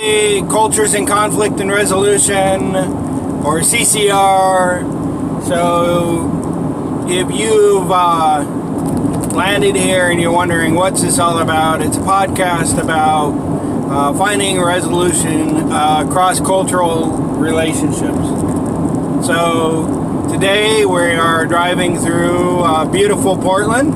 Cultures in Conflict and Resolution, or CCR. So if you've landed here and you're wondering what's this all about, it's a podcast about finding a resolution cross-cultural relationships. So today we are driving through beautiful Portland,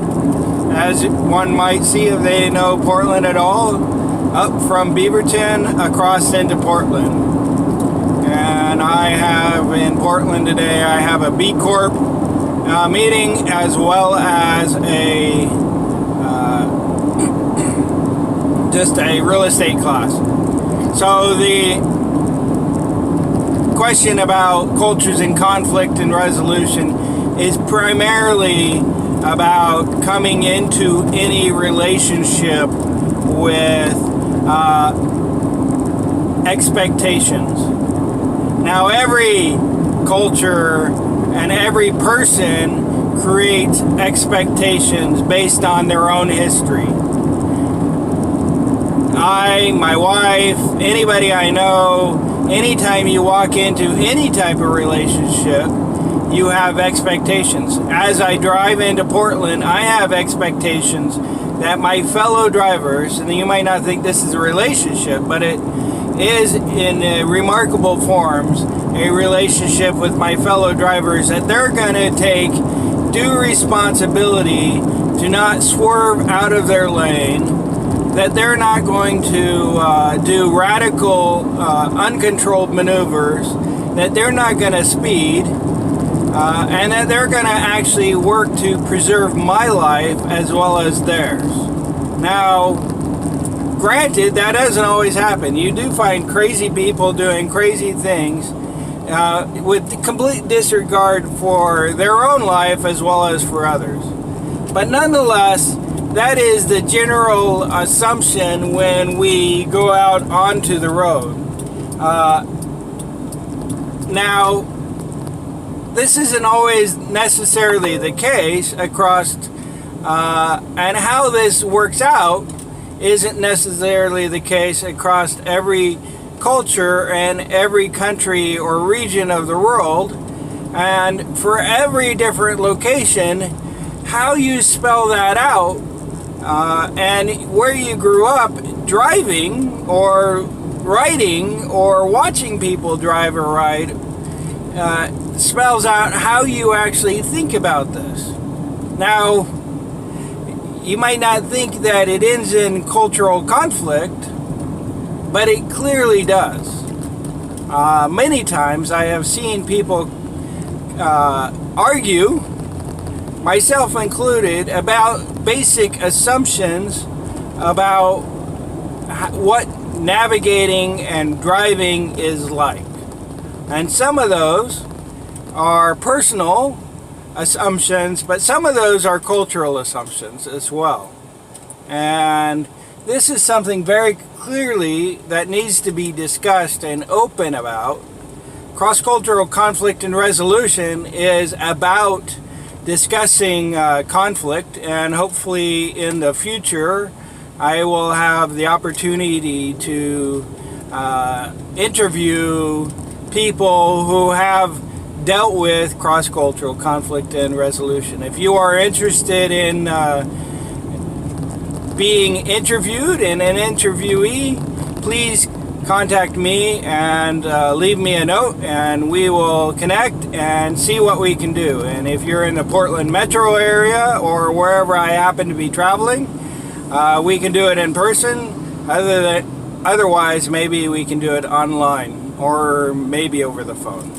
as one might see if they know Portland at all, up from Beaverton across into Portland. And I have in Portland today, I have a B Corp meeting, as well as a just a real estate class. So the question about cultures in conflict and resolution is primarily about coming into any relationship with expectations. Now, every culture and every person creates expectations based on their own history. My wife, anybody I know, anytime you walk into any type of relationship, you have expectations. As I drive into Portland, I have expectations that my fellow drivers, and you might not think this is a relationship, but it is in remarkable forms a relationship with my fellow drivers, that they're going to take due responsibility to not swerve out of their lane, that they're not going to do radical, uncontrolled maneuvers, that they're not going to speed, and that they're going to actually work to preserve my life as well as theirs. Now, granted, that doesn't always happen. You do find crazy people doing crazy things with complete disregard for their own life as well as for others. But nonetheless, that is the general assumption when we go out onto the road. Now, this isn't always necessarily the case across, and how this works out isn't necessarily the case across every culture and every country or region of the world. And for every different location, how you spell that out and where you grew up driving or riding or watching people drive or ride spells out how you actually think about this. Now, you might not think that it ends in cultural conflict, but it clearly does. Many times I have seen people argue, myself included, about basic assumptions about what navigating and driving is like. And some of those are personal assumptions, but some of those are cultural assumptions as well. And this is something very clearly that needs to be discussed and open about. Cross-cultural conflict and resolution is about discussing conflict, and hopefully in the future I will have the opportunity to interview people who have dealt with cross-cultural conflict and resolution. If you are interested in being interviewed and an interviewee, please contact me and leave me a note, and we will connect and see what we can do. And if you're in the Portland metro area or wherever I happen to be traveling, we can do it in person. Otherwise, maybe we can do it online or maybe over the phone.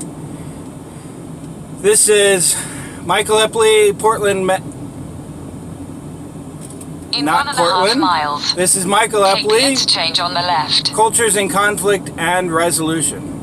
This is Michael Epley, Portland, not Portland. Miles. This is Michael Take the Epley, interchange on the left. Cultures in Conflict and Resolution.